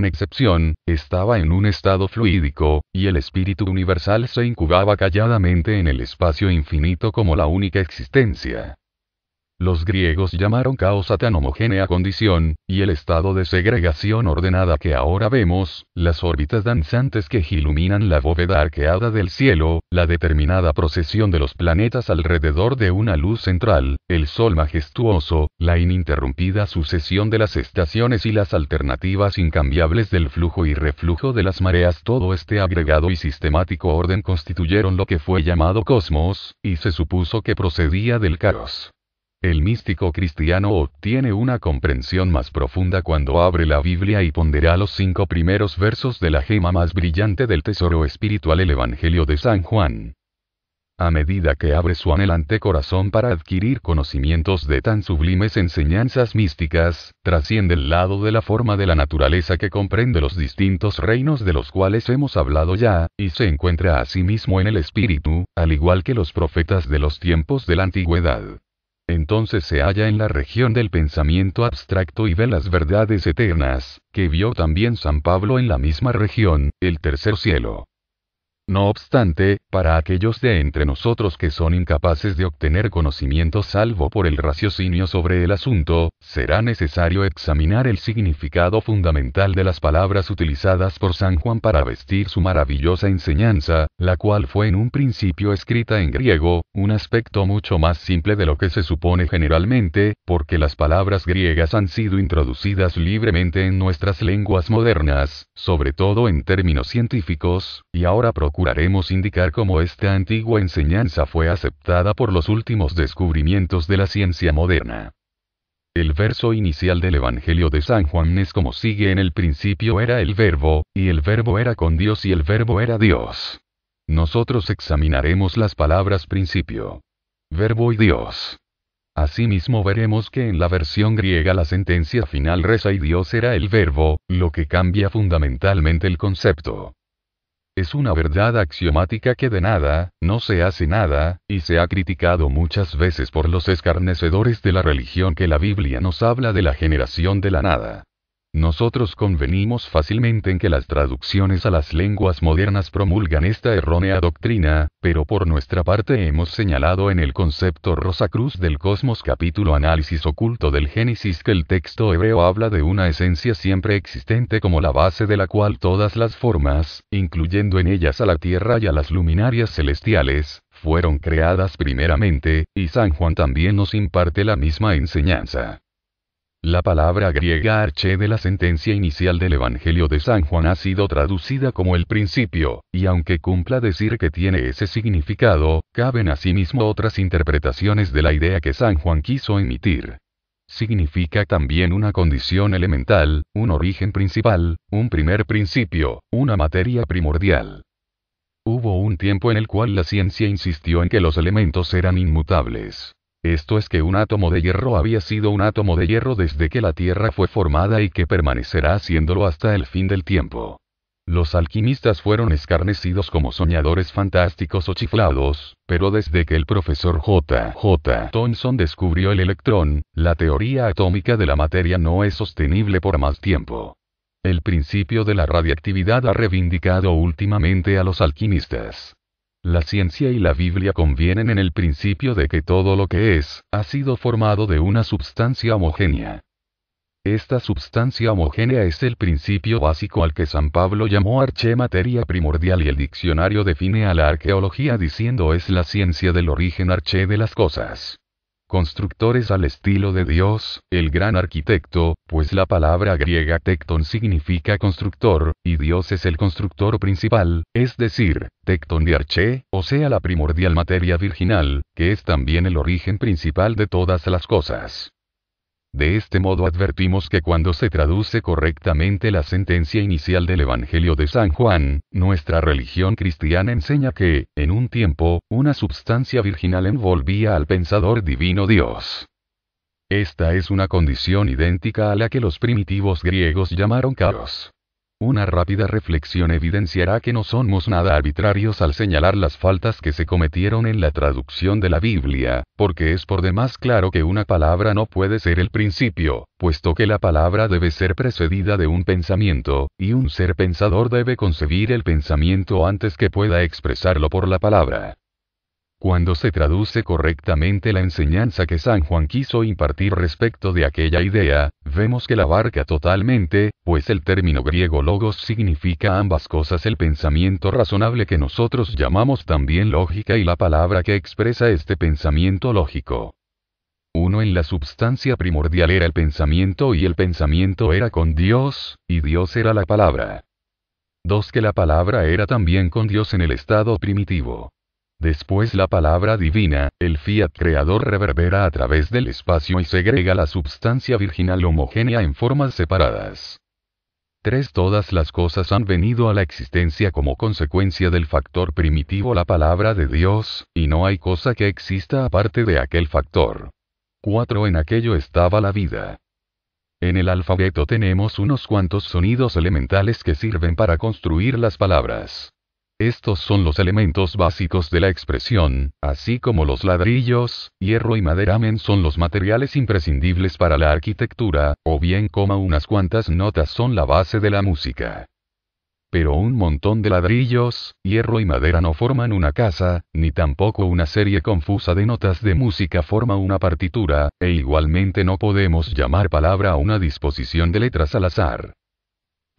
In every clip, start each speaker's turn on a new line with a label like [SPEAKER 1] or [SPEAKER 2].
[SPEAKER 1] excepción, estaba en un estado fluídico, y el espíritu universal se incubaba calladamente en el espacio infinito como la única existencia. Los griegos llamaron caos a tan homogénea condición, y el estado de segregación ordenada que ahora vemos, las órbitas danzantes que iluminan la bóveda arqueada del cielo, la determinada procesión de los planetas alrededor de una luz central, el sol majestuoso, la ininterrumpida sucesión de las estaciones y las alternativas incambiables del flujo y reflujo de las mareas, todo este agregado y sistemático orden constituyeron lo que fue llamado cosmos, y se supuso que procedía del caos. El místico cristiano obtiene una comprensión más profunda cuando abre la Biblia y pondera los 5 primeros versos de la gema más brillante del tesoro espiritual, el Evangelio de San Juan. A medida que abre su anhelante corazón para adquirir conocimientos de tan sublimes enseñanzas místicas, trasciende el lado de la forma de la naturaleza que comprende los distintos reinos de los cuales hemos hablado ya, y se encuentra a sí mismo en el espíritu, al igual que los profetas de los tiempos de la antigüedad. Entonces se halla en la región del pensamiento abstracto y ve las verdades eternas, que vio también San Pablo en la misma región, el tercer cielo. No obstante, para aquellos de entre nosotros que son incapaces de obtener conocimiento salvo por el raciocinio sobre el asunto, será necesario examinar el significado fundamental de las palabras utilizadas por San Juan para vestir su maravillosa enseñanza, la cual fue en un principio escrita en griego, un aspecto mucho más simple de lo que se supone generalmente, porque las palabras griegas han sido introducidas libremente en nuestras lenguas modernas, sobre todo en términos científicos, y ahora procuraremos indicar cómo esta antigua enseñanza fue aceptada por los últimos descubrimientos de la ciencia moderna. El verso inicial del Evangelio de San Juan es como sigue: en el principio era el Verbo, y el Verbo era con Dios y el Verbo era Dios. Nosotros examinaremos las palabras principio, Verbo y Dios. Asimismo veremos que en la versión griega la sentencia final reza y Dios era el Verbo, lo que cambia fundamentalmente el concepto. Es una verdad axiomática que de nada, no se hace nada, y se ha criticado muchas veces por los escarnecedores de la religión que la Biblia nos habla de la generación de la nada. Nosotros convenimos fácilmente en que las traducciones a las lenguas modernas promulgan esta errónea doctrina, pero por nuestra parte hemos señalado en el concepto Rosacruz del Cosmos capítulo Análisis oculto del Génesis que el texto hebreo habla de una esencia siempre existente como la base de la cual todas las formas, incluyendo en ellas a la tierra y a las luminarias celestiales, fueron creadas primeramente, y San Juan también nos imparte la misma enseñanza. La palabra griega arché de la sentencia inicial del Evangelio de San Juan ha sido traducida como el principio, y aunque cumpla decir que tiene ese significado, caben asimismo otras interpretaciones de la idea que San Juan quiso emitir. Significa también una condición elemental, un origen principal, un primer principio, una materia primordial. Hubo un tiempo en el cual la ciencia insistió en que los elementos eran inmutables. Esto es que un átomo de hierro había sido un átomo de hierro desde que la Tierra fue formada y que permanecerá siéndolo hasta el fin del tiempo. Los alquimistas fueron escarnecidos como soñadores fantásticos o chiflados, pero desde que el profesor J. Thomson descubrió el electrón, la teoría atómica de la materia no es sostenible por más tiempo. El principio de la radiactividad ha reivindicado últimamente a los alquimistas. La ciencia y la Biblia convienen en el principio de que todo lo que es, ha sido formado de una substancia homogénea. Esta substancia homogénea es el principio básico al que San Pablo llamó arché materia primordial y el diccionario define a la arqueología diciendo es la ciencia del origen arché de las cosas. Constructores al estilo de Dios, el gran arquitecto, pues la palabra griega tecton significa constructor, y Dios es el constructor principal, es decir, tecton de arché, o sea la primordial materia virginal, que es también el origen principal de todas las cosas. De este modo advertimos que cuando se traduce correctamente la sentencia inicial del Evangelio de San Juan, nuestra religión cristiana enseña que, en un tiempo, una substancia virginal envolvía al pensador divino Dios. Esta es una condición idéntica a la que los primitivos griegos llamaron caos. Una rápida reflexión evidenciará que no somos nada arbitrarios al señalar las faltas que se cometieron en la traducción de la Biblia, porque es por demás claro que una palabra no puede ser el principio, puesto que la palabra debe ser precedida de un pensamiento, y un ser pensador debe concebir el pensamiento antes que pueda expresarlo por la palabra. Cuando se traduce correctamente la enseñanza que San Juan quiso impartir respecto de aquella idea, vemos que la abarca totalmente, pues el término griego logos significa ambas cosas: el pensamiento razonable que nosotros llamamos también lógica y la palabra que expresa este pensamiento lógico. Uno, en la substancia primordial era el pensamiento y el pensamiento era con Dios, y Dios era la palabra. 2, que la palabra era también con Dios en el estado primitivo. Después la palabra divina, el fiat creador, reverbera a través del espacio y segrega la substancia virginal homogénea en formas separadas. 3. Todas las cosas han venido a la existencia como consecuencia del factor primitivo, la palabra de Dios, y no hay cosa que exista aparte de aquel factor. 4. En aquello estaba la vida. En el alfabeto tenemos unos cuantos sonidos elementales que sirven para construir las palabras. Estos son los elementos básicos de la expresión, así como los ladrillos, hierro y madera son los materiales imprescindibles para la arquitectura, o bien como unas cuantas notas son la base de la música. Pero un montón de ladrillos, hierro y madera no forman una casa, ni tampoco una serie confusa de notas de música forma una partitura, e igualmente no podemos llamar palabra a una disposición de letras al azar.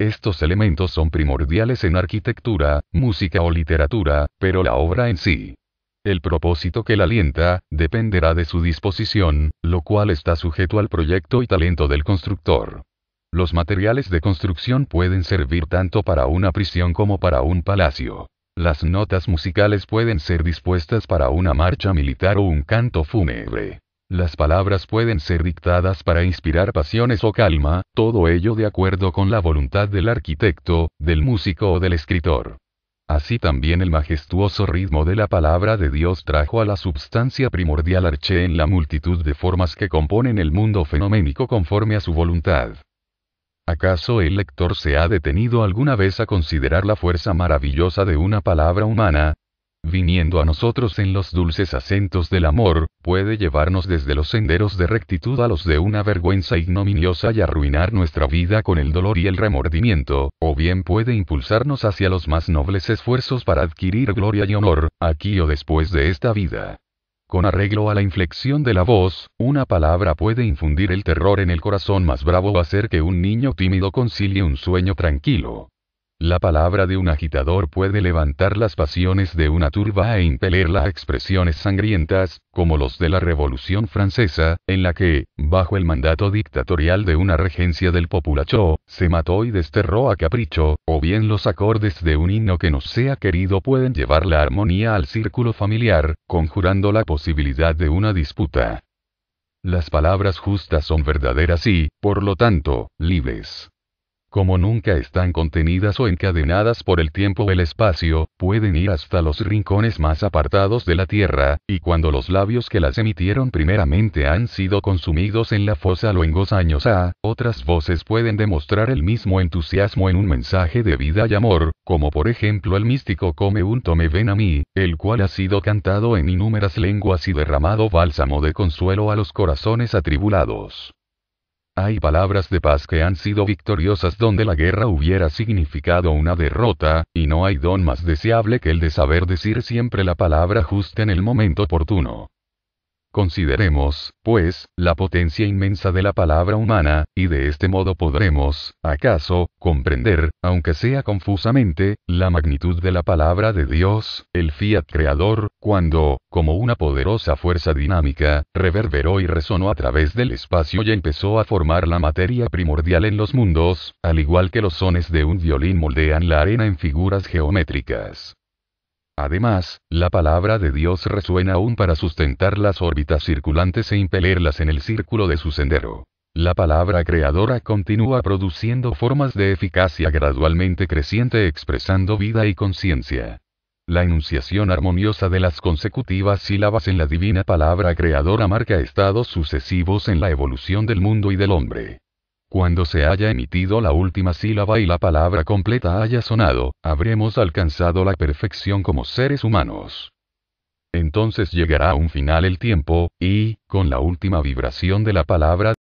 [SPEAKER 1] Estos elementos son primordiales en arquitectura, música o literatura, pero la obra en sí, el propósito que la alienta, dependerá de su disposición, lo cual está sujeto al proyecto y talento del constructor. Los materiales de construcción pueden servir tanto para una prisión como para un palacio. Las notas musicales pueden ser dispuestas para una marcha militar o un canto fúnebre. Las palabras pueden ser dictadas para inspirar pasiones o calma, todo ello de acuerdo con la voluntad del arquitecto, del músico o del escritor. Así también el majestuoso ritmo de la palabra de Dios trajo a la substancia primordial arché en la multitud de formas que componen el mundo fenoménico conforme a su voluntad. ¿Acaso el lector se ha detenido alguna vez a considerar la fuerza maravillosa de una palabra humana? Viniendo a nosotros en los dulces acentos del amor, puede llevarnos desde los senderos de rectitud a los de una vergüenza ignominiosa y arruinar nuestra vida con el dolor y el remordimiento, o bien puede impulsarnos hacia los más nobles esfuerzos para adquirir gloria y honor, aquí o después de esta vida. Con arreglo a la inflexión de la voz, una palabra puede infundir el terror en el corazón más bravo o hacer que un niño tímido concilie un sueño tranquilo. La palabra de un agitador puede levantar las pasiones de una turba e impelerla a expresiones sangrientas, como los de la Revolución Francesa, en la que, bajo el mandato dictatorial de una regencia del populacho, se mató y desterró a capricho, o bien los acordes de un himno que nos sea querido pueden llevar la armonía al círculo familiar, conjurando la posibilidad de una disputa. Las palabras justas son verdaderas y, por lo tanto, libres. Como nunca están contenidas o encadenadas por el tiempo o el espacio, pueden ir hasta los rincones más apartados de la tierra, y cuando los labios que las emitieron primeramente han sido consumidos en la fosa luengos años ha, otras voces pueden demostrar el mismo entusiasmo en un mensaje de vida y amor, como por ejemplo el místico Come un tome ven a mí, el cual ha sido cantado en innúmeras lenguas y derramado bálsamo de consuelo a los corazones atribulados. Hay palabras de paz que han sido victoriosas donde la guerra hubiera significado una derrota, y no hay don más deseable que el de saber decir siempre la palabra justa en el momento oportuno. Consideremos, pues, la potencia inmensa de la palabra humana, y de este modo podremos, acaso, comprender, aunque sea confusamente, la magnitud de la palabra de Dios, el fiat creador, cuando, como una poderosa fuerza dinámica, reverberó y resonó a través del espacio y empezó a formar la materia primordial en los mundos, al igual que los sones de un violín moldean la arena en figuras geométricas. Además, la palabra de Dios resuena aún para sustentar las órbitas circulantes e impelerlas en el círculo de su sendero. La palabra creadora continúa produciendo formas de eficacia gradualmente creciente expresando vida y conciencia. La enunciación armoniosa de las consecutivas sílabas en la divina palabra creadora marca estados sucesivos en la evolución del mundo y del hombre. Cuando se haya emitido la última sílaba y la palabra completa haya sonado, habremos alcanzado la perfección como seres humanos. Entonces llegará a un final el tiempo, y, con la última vibración de la palabra,